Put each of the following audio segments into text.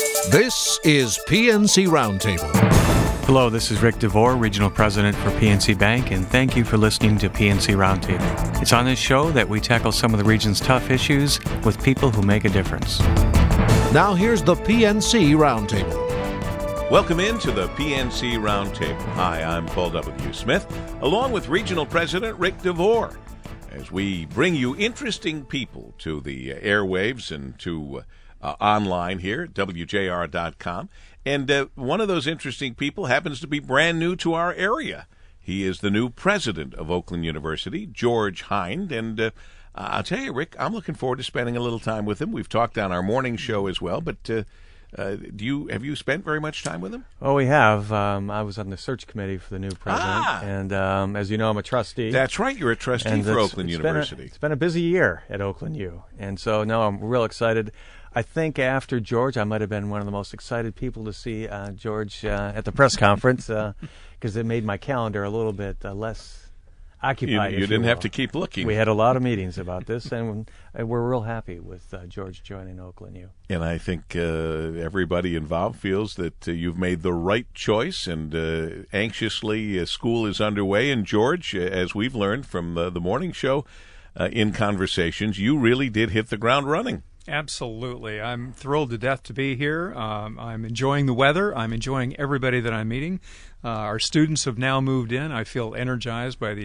This is PNC Roundtable. Hello, this is Ric DeVore, Regional President for PNC Bank, and thank you for listening to PNC Roundtable. It's on this show that we tackle some of the region's tough issues with people who make a difference. Now here's the PNC Roundtable. Welcome into the PNC Roundtable. Hi, I'm Paul W. Smith, along with Regional President Ric DeVore, as we bring you interesting people to the airwaves and to online here at WJR.com. And one of those interesting people happens to be brand new to our area. He is the new president of Oakland University, George Hynd. And I'll tell you, Rick, I'm looking forward to spending a little time with him. We've talked on our morning show as well, but have you spent very much time with him? Oh, we have. I was on the search committee for the new president, and as you know, I'm a trustee. That's right, you're a trustee for Oakland University. It's been a busy year at Oakland U, and so now I'm real excited. I think after George, I might have been one of the most excited people to see George at the press conference because it made my calendar a little bit less occupied. You didn't have to keep looking. We had a lot of meetings about this, and we're real happy with George joining Oakland U. And I think everybody involved feels that you've made the right choice, and anxiously school is underway. And George, as we've learned from the morning show in conversations, you really did hit the ground running. Absolutely. I'm thrilled to death to be here. I'm enjoying the weather. I'm enjoying everybody that I'm meeting. Our students have now moved in. I feel energized by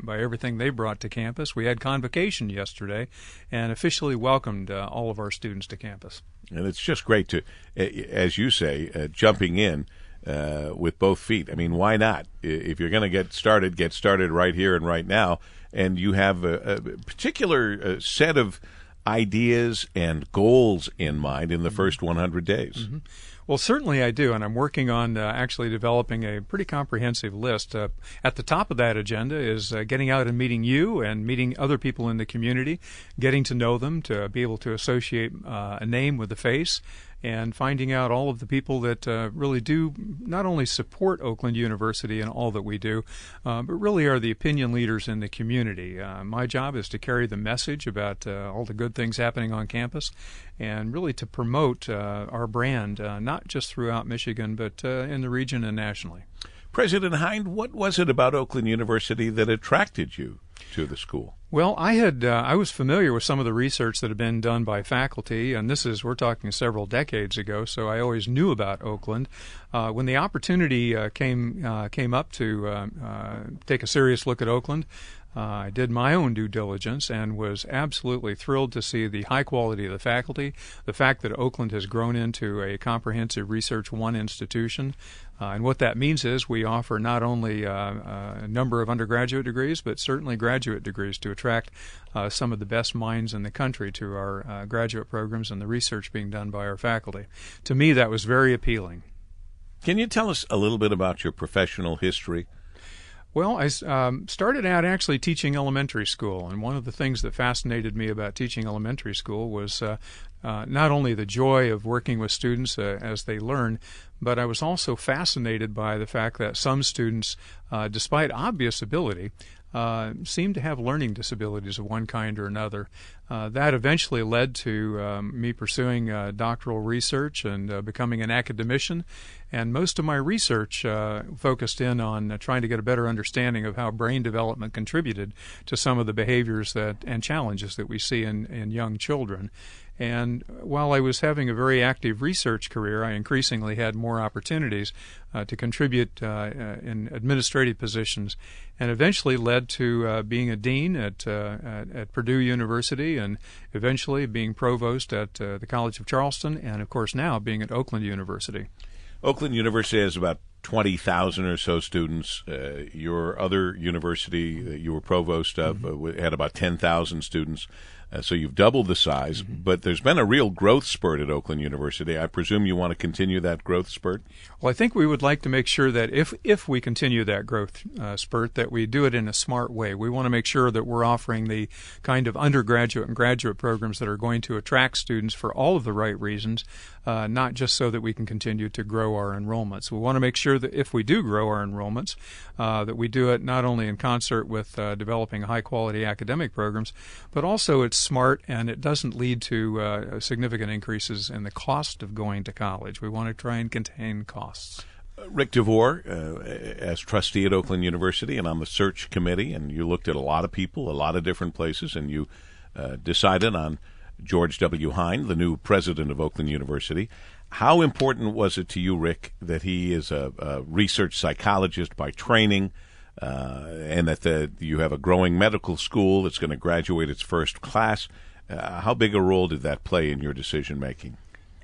by everything they brought to campus. We had convocation yesterday and officially welcomed all of our students to campus. And it's just great to, as you say, jumping in with both feet. I mean, why not? If you're going to get started right here and right now. And you have a particular set of ideas and goals in mind in the first 100 days. Mm-hmm. Well, certainly I do, and I'm working on actually developing a pretty comprehensive list. At the top of that agenda is getting out and meeting you and meeting other people in the community, getting to know them, to be able to associate a name with a face, and finding out all of the people that really do not only support Oakland University and all that we do, but really are the opinion leaders in the community. My job is to carry the message about all the good things happening on campus and really to promote our brand, not just throughout Michigan, but in the region and nationally. President Hynd, what was it about Oakland University that attracted you to the school? Well, I was familiar with some of the research that had been done by faculty, and we're talking several decades ago, so I always knew about Oakland. When the opportunity came up to take a serious look at Oakland, I did my own due diligence and was absolutely thrilled to see the high quality of the faculty, the fact that Oakland has grown into a comprehensive Research One institution. And what that means is we offer not only a number of undergraduate degrees, but certainly graduate degrees to attract some of the best minds in the country to our graduate programs and the research being done by our faculty. To me, that was very appealing. Can you tell us a little bit about your professional history? Well, I started out actually teaching elementary school, and one of the things that fascinated me about teaching elementary school was not only the joy of working with students as they learn, but I was also fascinated by the fact that some students, despite obvious ability, seem to have learning disabilities of one kind or another. That eventually led to me pursuing doctoral research and becoming an academician. And most of my research focused in on trying to get a better understanding of how brain development contributed to some of the behaviors and challenges that we see in young children. And while I was having a very active research career, I increasingly had more opportunities to contribute in administrative positions, and eventually led to being a dean at Purdue University, and eventually being provost at the College of Charleston, and of course now being at Oakland University. Oakland University has about 20,000 or so students. Your other university that you were provost of had about 10,000 students. So you've doubled the size, but there's been a real growth spurt at Oakland University. I presume you want to continue that growth spurt? Well, I think we would like to make sure that if we continue that growth spurt, that we do it in a smart way. We want to make sure that we're offering the kind of undergraduate and graduate programs that are going to attract students for all of the right reasons, not just so that we can continue to grow our enrollments. We want to make sure that if we do grow our enrollments, that we do it not only in concert with developing high-quality academic programs, but also it's smart, and it doesn't lead to significant increases in the cost of going to college. We want to try and contain costs. Ric DeVore, as trustee at Oakland University and on the search committee, and you looked at a lot of people, a lot of different places, and you decided on George W. Hynd, the new president of Oakland University. How important was it to you, Rick, that he is a research psychologist by training, and that you have a growing medical school that's going to graduate its first class? How big a role did that play in your decision-making?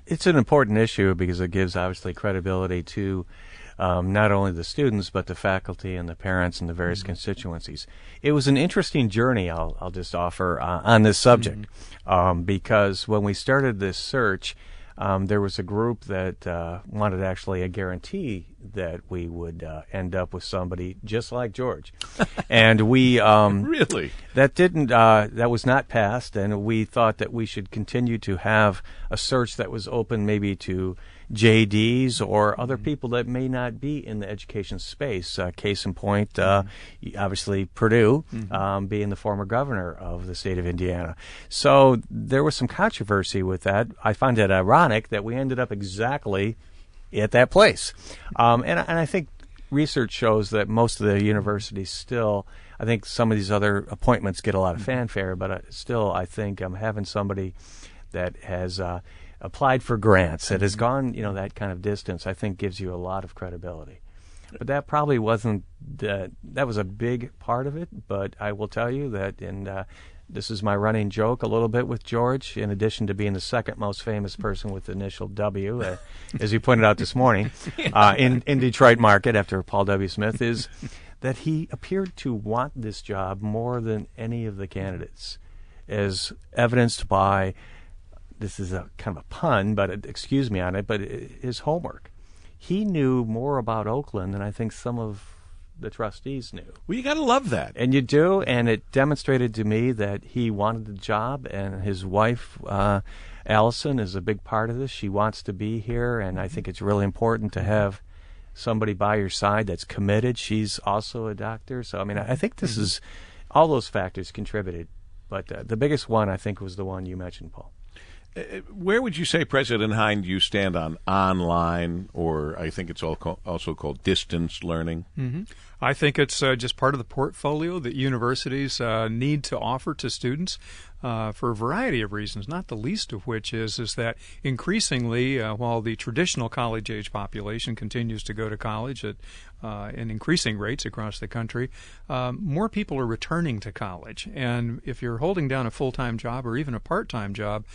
It's an important issue because it gives, obviously, credibility to not only the students, but the faculty and the parents and the various constituencies. It was an interesting journey, I'll just offer, on this subject, because when we started this search, there was a group that wanted actually a guarantee that we would end up with somebody just like George. And we... Really? That didn't... that was not passed, and we thought that we should continue to have a search that was open maybe to JDs or other people that may not be in the education space. Case in point, obviously Purdue, being the former governor of the state of Indiana. So there was some controversy with that. I find it ironic that we ended up exactly at that place. And I think research shows that most of the universities still, I think some of these other appointments get a lot of fanfare, but still I think having somebody that has applied for grants, that has gone, that kind of distance, I think gives you a lot of credibility. But that probably wasn't, that was a big part of it, but I will tell you that this is my running joke a little bit with George, in addition to being the second most famous person with the initial W, as you pointed out this morning, in Detroit market after Paul W. Smith, is that he appeared to want this job more than any of the candidates, as evidenced by, this is a kind of a pun, but excuse me on it, but his homework. He knew more about Oakland than I think some of the trustees knew. Well, you got to love that. And you do, and it demonstrated to me that he wanted the job, and his wife, Allison, is a big part of this. She wants to be here, and I think it's really important to have somebody by your side that's committed. She's also a doctor. So, I think this is, all those factors contributed. But the biggest one, I think, was the one you mentioned, Paul. Where would you say, President Hynd, you stand on online, or I think it's also called distance learning? I think it's just part of the portfolio that universities need to offer to students for a variety of reasons, not the least of which is that increasingly, while the traditional college-age population continues to go to college at in increasing rates across the country, more people are returning to college. And if you're holding down a full-time job or even a part-time job,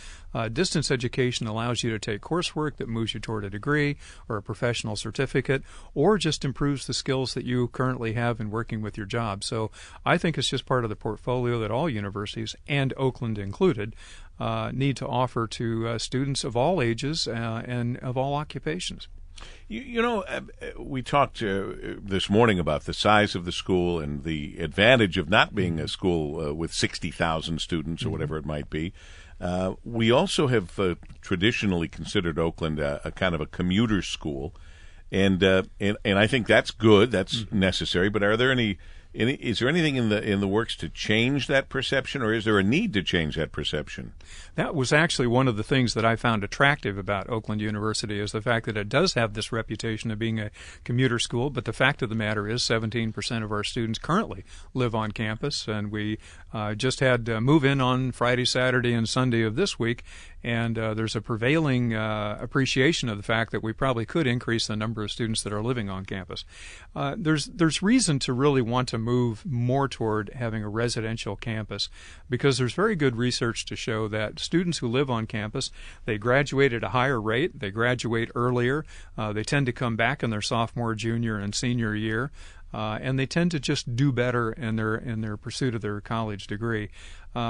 distance education allows you to take coursework that moves you toward a degree or a professional certificate, or just improves the skills that you currently have in working with your job. So I think it's just part of the portfolio that all universities, and Oakland included, need to offer to students of all ages and of all occupations. We talked this morning about the size of the school and the advantage of not being a school with 60,000 students or whatever it might be. We also have traditionally considered Oakland a kind of a commuter school, and I think that's good, that's necessary. But are there is there anything in the works to change that perception, or is there a need to change that perception? That was actually one of the things that I found attractive about Oakland University, is the fact that it does have this reputation of being a commuter school, but the fact of the matter is 17% of our students currently live on campus, and we just had move-in on Friday, Saturday, and Sunday of this week, and there's a prevailing appreciation of the fact that we probably could increase the number of students that are living on campus. There's reason to really want to move more toward having a residential campus, because there's very good research to show that students who live on campus, they graduate at a higher rate, they graduate earlier, they tend to come back in their sophomore, junior, and senior year, and they tend to just do better in their pursuit of their college degree.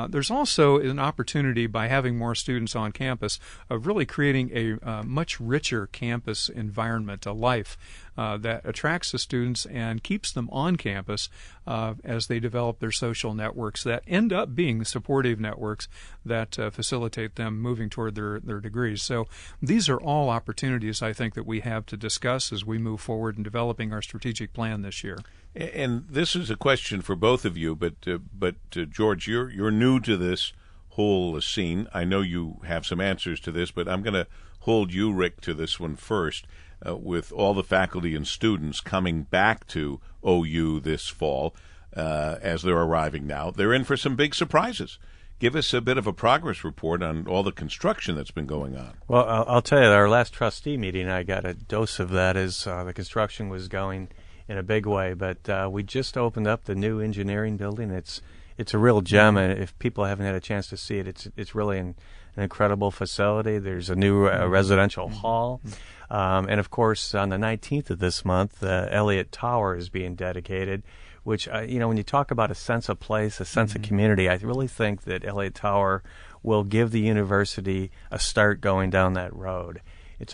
There's also an opportunity, by having more students on campus, of really creating a much richer campus environment, a life that attracts the students and keeps them on campus as they develop their social networks that end up being supportive networks that facilitate them moving toward their degrees. So these are all opportunities, I think, that we have to discuss as we move forward in developing our strategic plan this year. And this is a question for both of you, but George, you're new to this whole scene. I know you have some answers to this, but I'm going to hold you, Rick, to this one first. With all the faculty and students coming back to OU this fall, as they're arriving now, they're in for some big surprises. Give us a bit of a progress report on all the construction that's been going on. Well, I'll tell you, our last trustee meeting, I got a dose of that as the construction was going in a big way. But we just opened up the new engineering building. It's a real gem, and if people haven't had a chance to see it, it's really an incredible facility. There's a new residential hall. And, of course, on the 19th of this month, the Elliott Tower is being dedicated, which, when you talk about a sense of place, a sense of community, I really think that Elliott Tower will give the university a start going down that road. It's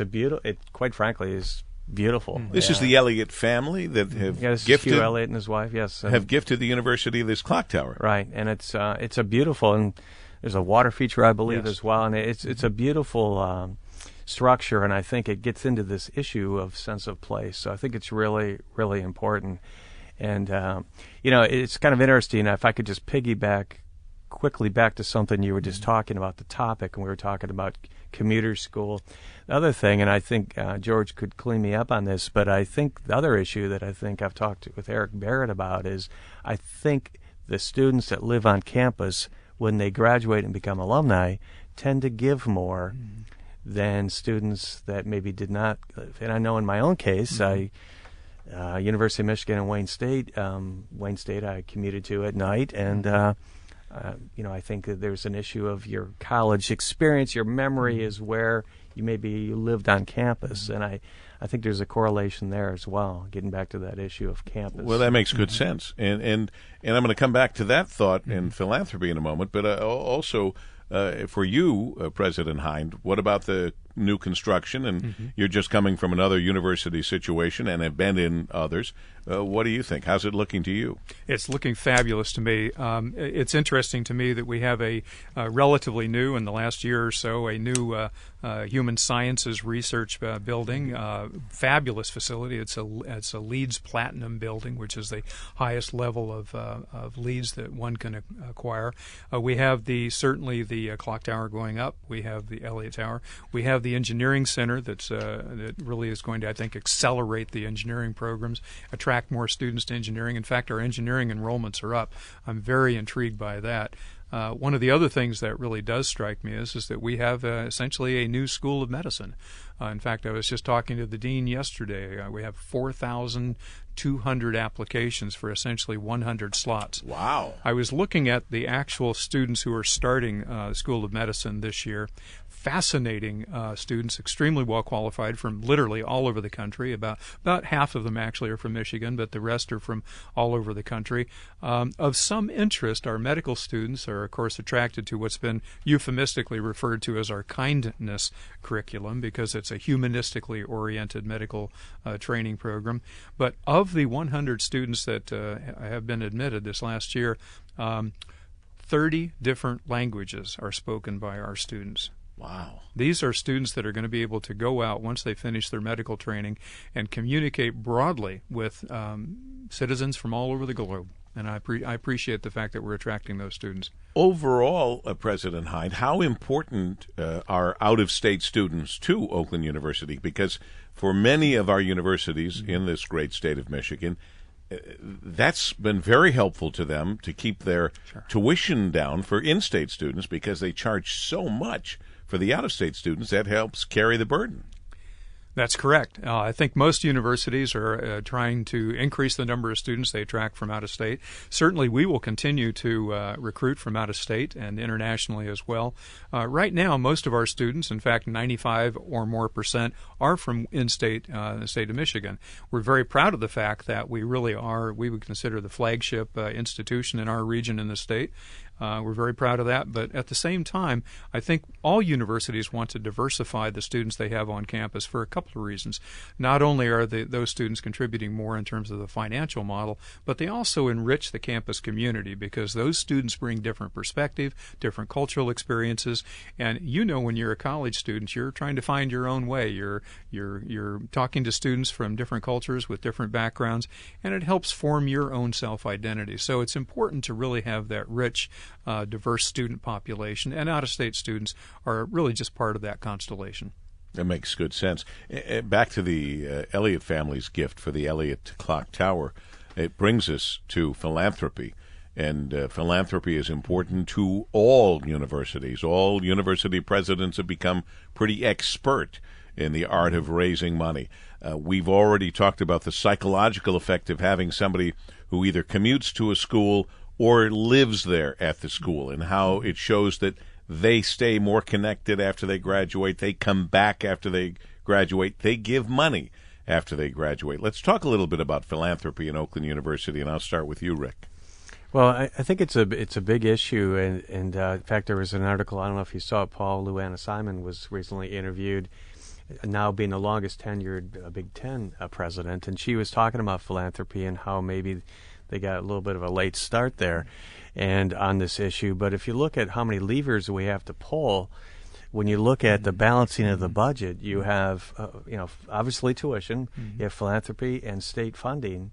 quite frankly, is beautiful. This is the Elliott family that have gifted Hugh Elliott and his wife, yes. Have gifted the university this clock tower. Right, and it's a beautiful, and there's a water feature, I believe, as well, and it's a beautiful structure, and I think it gets into this issue of sense of place. So I think it's really, really important. And, it's kind of interesting. If I could just piggyback quickly back to something you were just talking about, the topic, and we were talking about commuter school. The other thing, and I think George could clean me up on this, but I think the other issue that I think I've talked with Eric Barrett about is I think the students that live on campus, when they graduate and become alumni, tend to give more than students that maybe did not. And I know in my own case, University of Michigan and Wayne State, I commuted to at night, and I think that there's an issue of your college experience. Your memory is where you maybe lived on campus, and I think there's a correlation there as well, getting back to that issue of campus. Well, that makes good sense, and I'm going to come back to that thought in philanthropy in a moment, but also for you, President Hynd, what about the new construction? And you're just coming from another university situation and have been in others. What do you think? How's it looking to you? It's looking fabulous to me. It's interesting to me that we have a relatively new, in the last year or so, a new human sciences research building. Fabulous facility. It's a LEEDs Platinum building, which is the highest level of LEEDs that one can acquire. We have certainly the clock tower going up. We have the Elliott Tower. We have the engineering center that really is going to, I think, accelerate the engineering programs, attract more students to engineering. In fact, our engineering enrollments are up. I'm very intrigued by that. One of the other things that really does strike me is that we have essentially a new school of medicine. In fact, I was just talking to the dean yesterday. We have 4,200 applications for essentially 100 slots. Wow. I was looking at the actual students who are starting the School of Medicine this year. Fascinating students, extremely well qualified from literally all over the country. About half of them actually are from Michigan, but the rest are from all over the country. Of some interest, our medical students are, of course, attracted to what's been euphemistically referred to as our kindness curriculum, because it's a humanistically oriented medical training program. But of the 100 students that have been admitted this last year, 30 different languages are spoken by our students. Wow. These are students that are going to be able to go out once they finish their medical training and communicate broadly with citizens from all over the globe. And I appreciate the fact that we're attracting those students. Overall, President Hynd, how important are out-of-state students to Oakland University? Because for many of our universities in this great state of Michigan, that's been very helpful to them to keep their tuition down for in-state students, because they charge so much for the out-of-state students. That helps carry the burden. That's correct. I think most universities are trying to increase the number of students they attract from out of state. Certainly, we will continue to recruit from out of state and internationally as well. Right now, most of our students, in fact, 95 or more % are from in-state, the state of Michigan. We're very proud of the fact that we really are, we would consider the flagship institution in our region in the state. We're very proud of that, but at the same time, I think all universities want to diversify the students they have on campus for a couple of reasons. Not only are those students contributing more in terms of the financial model, but they also enrich the campus community, because those students bring different perspective, different cultural experiences, and when you're a college student, you're trying to find your own way. You're talking to students from different cultures with different backgrounds, and it helps form your own self-identity. So it's important to really have that rich diverse student population, and out-of-state students are really just part of that constellation. That makes good sense. Back to the Elliott family's gift for the Elliott Clock Tower, it brings us to philanthropy. And philanthropy is important to all universities. All university presidents have become pretty expert in the art of raising money. We've already talked about the psychological effect of having somebody who either commutes to a school or lives there at the school, and how it shows that they stay more connected after they graduate. They come back after they graduate. They give money after they graduate. Let's talk a little bit about philanthropy in Oakland University, and I'll start with you, Rick. Well, I think it's a big issue, and in fact, there was an article, I don't know if you saw it, Paul, Luana Simon was recently interviewed, now being the longest tenured Big Ten president, and she was talking about philanthropy and how maybe they got a little bit of a late start there and on this issue. But if you look at how many levers we have to pull, when you look at the balancing of the budget, you have, obviously tuition, you have philanthropy and state funding,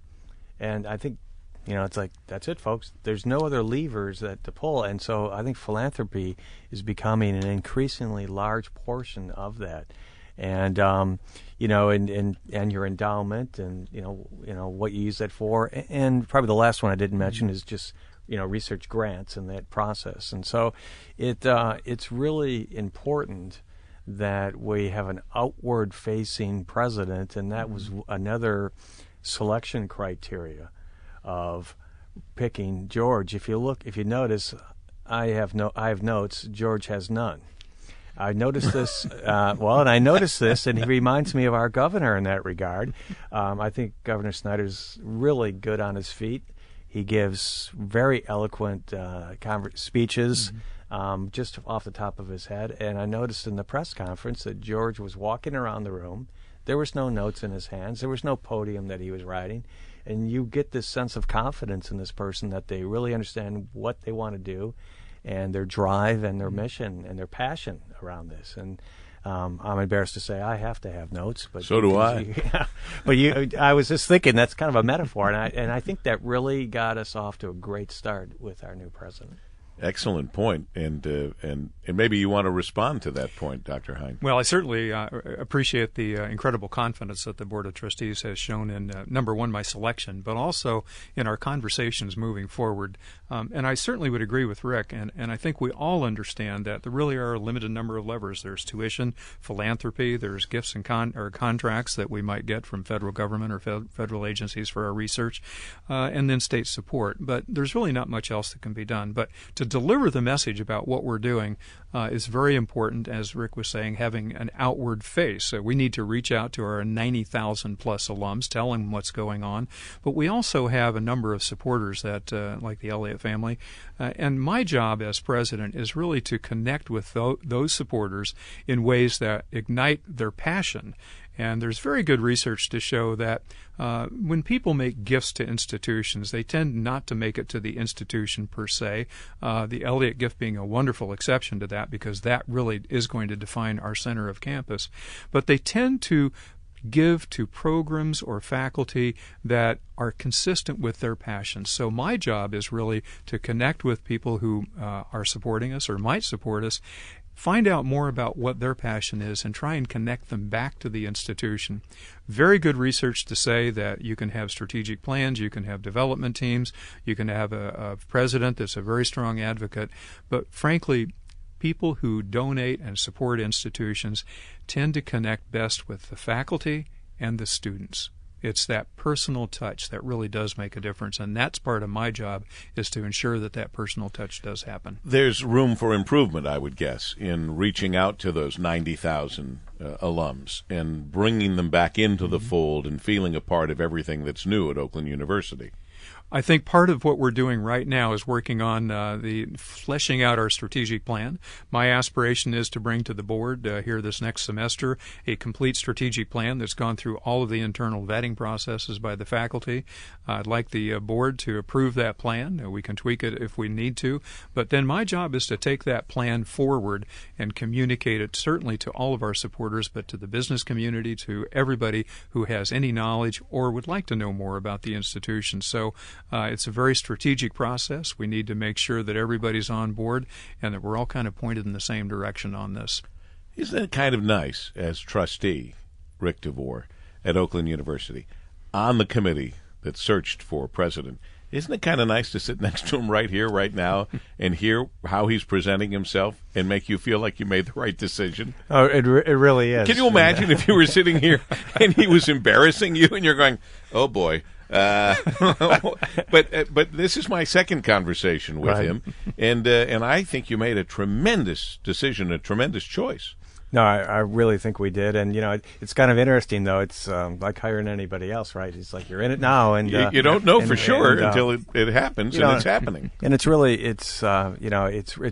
and I think, it's like, that's it, folks. There's no other levers to pull, and so I think philanthropy is becoming an increasingly large portion of that. And and your endowment, and what you use that for, and probably the last one I didn't mention is just research grants and that process. And so it's really important that we have an outward facing president, and that was another selection criteria of picking George. If you notice, I have notes. George has none. I noticed this. And he reminds me of our governor in that regard. I think Governor Snyder's really good on his feet. He gives very eloquent speeches, just off the top of his head. And I noticed in the press conference that George was walking around the room. There was no notes in his hands. There was no podium that he was riding. And you get this sense of confidence in this person that they really understand what they want to do, and their drive and their mission and their passion around this. And I'm embarrassed to say I have to have notes, but so do I. I was just thinking that's kind of a metaphor, and I think that really got us off to a great start with our new president. Excellent point, and maybe you want to respond to that point, Dr. Hynd. Well, I certainly appreciate the incredible confidence that the Board of Trustees has shown in, number one, my selection, but also in our conversations moving forward. And I certainly would agree with Rick, and I think we all understand that there really are a limited number of levers. There's tuition, philanthropy, there's gifts and contracts that we might get from federal government or federal agencies for our research, and then state support. But there's really not much else that can be done. But to deliver the message about what we're doing is very important, as Rick was saying, having an outward face. So we need to reach out to our 90,000 plus alums, tell them what's going on. But we also have a number of supporters that, like the Elliott family. And my job as president is really to connect with those supporters in ways that ignite their passion. And there's very good research to show that when people make gifts to institutions, they tend not to make it to the institution per se, the Elliott gift being a wonderful exception to that, because that really is going to define our center of campus. But they tend to give to programs or faculty that are consistent with their passions. So my job is really to connect with people who are supporting us or might support us, find out more about what their passion is, and try and connect them back to the institution. Very good research to say that you can have strategic plans, you can have development teams, you can have a president that's a very strong advocate, but frankly, people who donate and support institutions tend to connect best with the faculty and the students. It's that personal touch that really does make a difference, and that's part of my job, is to ensure that that personal touch does happen. There's room for improvement, I would guess, in reaching out to those 90,000 alums and bringing them back into the fold and feeling a part of everything that's new at Oakland University. I think part of what we're doing right now is working on the fleshing out our strategic plan. My aspiration is to bring to the board here this next semester a complete strategic plan that's gone through all of the internal vetting processes by the faculty. I'd like the board to approve that plan. We can tweak it if we need to, but then my job is to take that plan forward and communicate it certainly to all of our supporters, but to the business community, to everybody who has any knowledge or would like to know more about the institution. So It's a very strategic process. We need to make sure that everybody's on board and that we're all kind of pointed in the same direction on this. Isn't it kind of nice, as trustee, Ric DeVore, at Oakland University, on the committee that searched for president, isn't it kind of nice to sit next to him right here, right now, and hear how he's presenting himself and make you feel like you made the right decision? Oh, it really is. Can you imagine if you were sitting here and he was embarrassing you and you're going, oh, boy. But this is my second conversation with him, and I think you made a tremendous decision, a tremendous choice. No, I really think we did, and it's kind of interesting though. It's like hiring anybody else, right? It's like you're in it now, and you don't know for sure until it happens, and it's happening. And it's really it's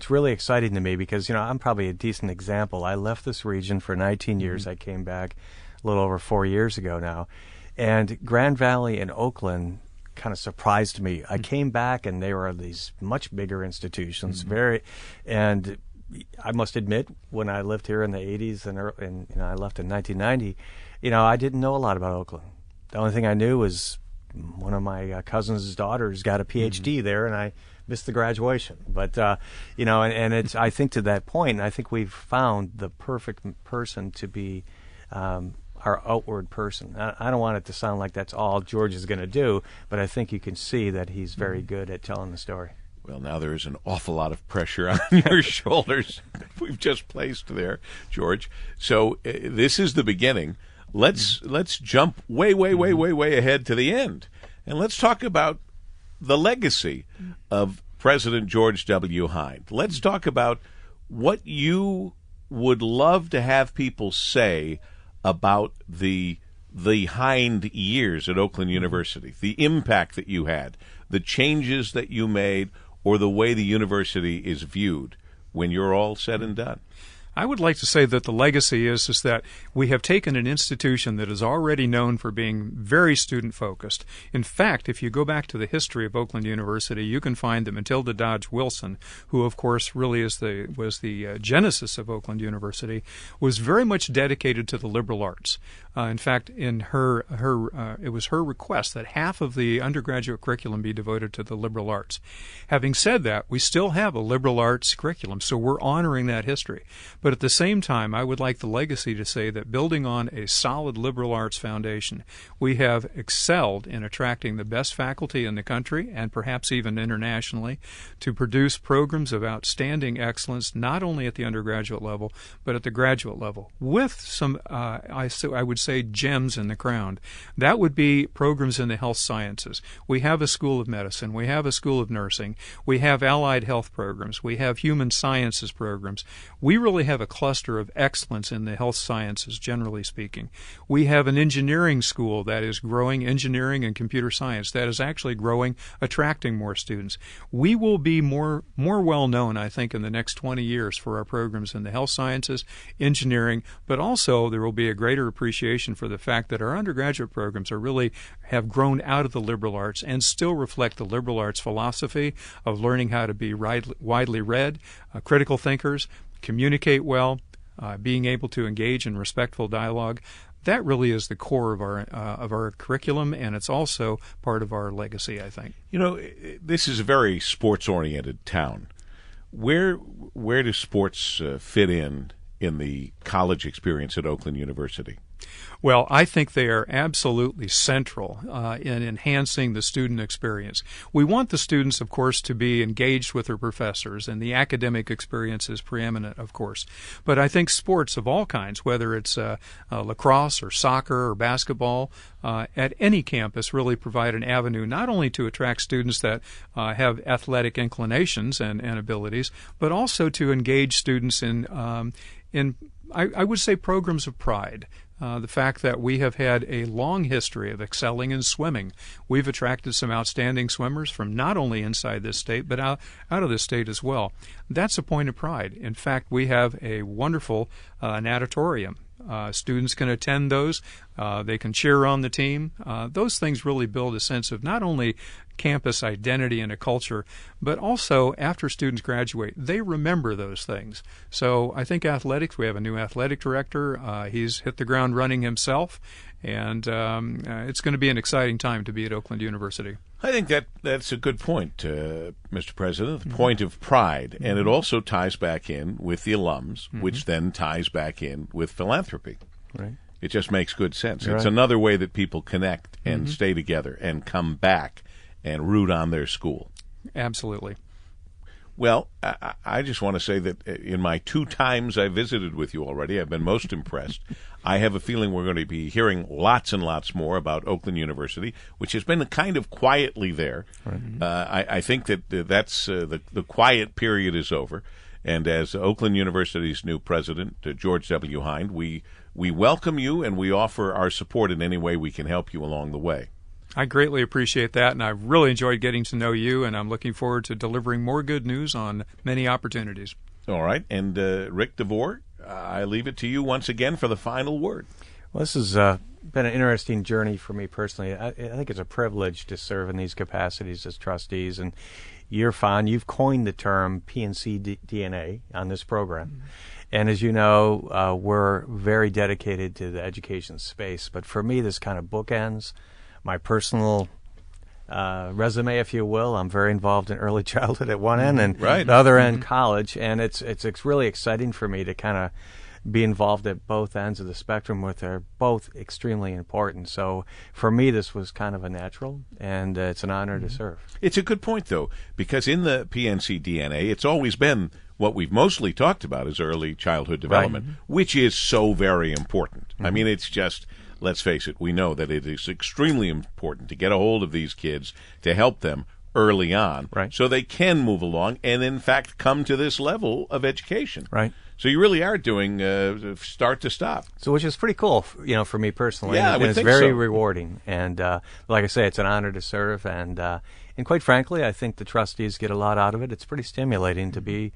really exciting to me because I'm probably a decent example. I left this region for 19 years. I came back a little over 4 years ago now, and Grand Valley and Oakland kind of surprised me. I came back, and they were these much bigger institutions, and I must admit, when I lived here in the 80s and I left in 1990, I didn't know a lot about Oakland. The only thing I knew was one of my cousin's daughters got a PhD there, and I missed the graduation. But and it's, I think, to that point, I think we've found the perfect person to be our outward person. I don't want it to sound like that's all George is going to do, but I think you can see that he's very good at telling the story. Well, now there is an awful lot of pressure on your shoulders we've just placed there, George. So this is the beginning. Let's jump way ahead to the end, and let's talk about the legacy of President George W. Hynd. Let's talk about what you would love to have people say about the Hynd years at Oakland University, the impact that you had, the changes that you made, or the way the university is viewed when you're all said and done. I would like to say that the legacy is that we have taken an institution that is already known for being very student-focused. In fact, if you go back to the history of Oakland University, you can find that Matilda Dodge Wilson, who of course really was the genesis of Oakland University, was very much dedicated to the liberal arts. In fact, in it was her request that half of the undergraduate curriculum be devoted to the liberal arts. Having said that, we still have a liberal arts curriculum, so we're honoring that history. But at the same time, I would like the legacy to say that building on a solid liberal arts foundation, we have excelled in attracting the best faculty in the country and perhaps even internationally to produce programs of outstanding excellence, not only at the undergraduate level, but at the graduate level, with some, I would say, gems in the crown. That would be programs in the health sciences. We have a school of medicine. We have a school of nursing. We have allied health programs. We have human sciences programs. We really have a cluster of excellence in the health sciences, generally speaking. We have an engineering school that is growing, engineering and computer science, that is actually growing, attracting more students. We will be more well known, I think, in the next 20 years for our programs in the health sciences, engineering, but also there will be a greater appreciation for the fact that our undergraduate programs have grown out of the liberal arts and still reflect the liberal arts philosophy of learning how to be widely read, critical thinkers, communicate well, being able to engage in respectful dialogue. That really is the core of our curriculum, and it's also part of our legacy, I think. This is a very sports-oriented town. Where do sports fit in the college experience at Oakland University? Well, I think they are absolutely central in enhancing the student experience. We want the students, of course, to be engaged with their professors, and the academic experience is preeminent, of course. But I think sports of all kinds, whether it's lacrosse or soccer or basketball, at any campus really provide an avenue not only to attract students that have athletic inclinations and abilities, but also to engage students in I would say programs of pride. The fact that we have had a long history of excelling in swimming. We've attracted some outstanding swimmers from not only inside this state, but out of this state as well. That's a point of pride. In fact, we have a wonderful natatorium. Students can attend those They can cheer on the team. Those things really build a sense of not only campus identity and a culture, but also after students graduate, they remember those things. So I think athletics, we have a new athletic director. He's hit the ground running himself, and it's going to be an exciting time to be at Oakland University. I think that's a good point, Mr. President, the point of pride. And it also ties back in with the alums, which then ties back in with philanthropy. Right. It just makes good sense. You're It's right. another way that people connect and stay together and come back and root on their school. Absolutely. Well, I just want to say that in my 2 times I visited with you already, I've been most impressed. I have a feeling we're going to be hearing lots and lots more about Oakland University, which has been kind of quietly there. Right. I think that that's the quiet period is over. And as Oakland University's new president, George W. Hynd, we welcome you and we offer our support in any way we can help you along the way. I greatly appreciate that, and I've really enjoyed getting to know you, and I'm looking forward to delivering more good news on many opportunities. All right. And Ric DeVore, I leave it to you once again for the final word. Well, this has been an interesting journey for me personally. I think it's a privilege to serve in these capacities as trustees, and you've coined the term PNC DNA on this program. And as you know, we're very dedicated to the education space, but for me, this kind of bookends my personal resume, if you will. I'm very involved in early childhood at one end and the other end college, and it's really exciting for me to kind of be involved at both ends of the spectrum, which are both extremely important. So for me, this was kind of a natural, and it's an honor to serve. It's a good point, though, because in the PNC DNA, it's always been what we've mostly talked about is early childhood development, which is so very important. I mean, it's just, let's face it, we know that it is extremely important to get a hold of these kids to help them early on so they can move along and, in fact, come to this level of education. Right. So you really are doing start to stop. So which is pretty cool, for me personally. Yeah, I would and it's think very so. rewarding. And like I say, it's an honor to serve. And quite frankly, I think the trustees get a lot out of it. It's pretty stimulating to be,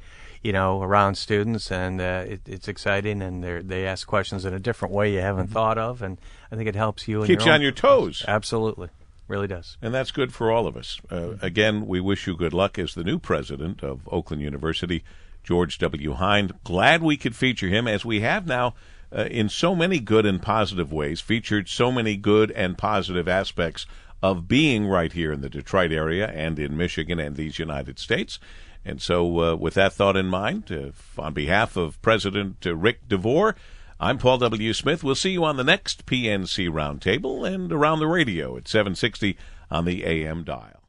around students, and it's exciting. And they ask questions in a different way you haven't thought of. And I think it helps you. Keeps you on your toes. Absolutely. Really does. And that's good for all of us. Again, we wish you good luck as the new president of Oakland University, George W. Hynd. Glad we could feature him, as we have now in so many good and positive ways, featured so many good and positive aspects of being right here in the Detroit area and in Michigan and these United States. And so with that thought in mind, on behalf of President Ric DeVore, I'm Paul W. Smith. We'll see you on the next PNC Roundtable and around the radio at 760 on the AM dial.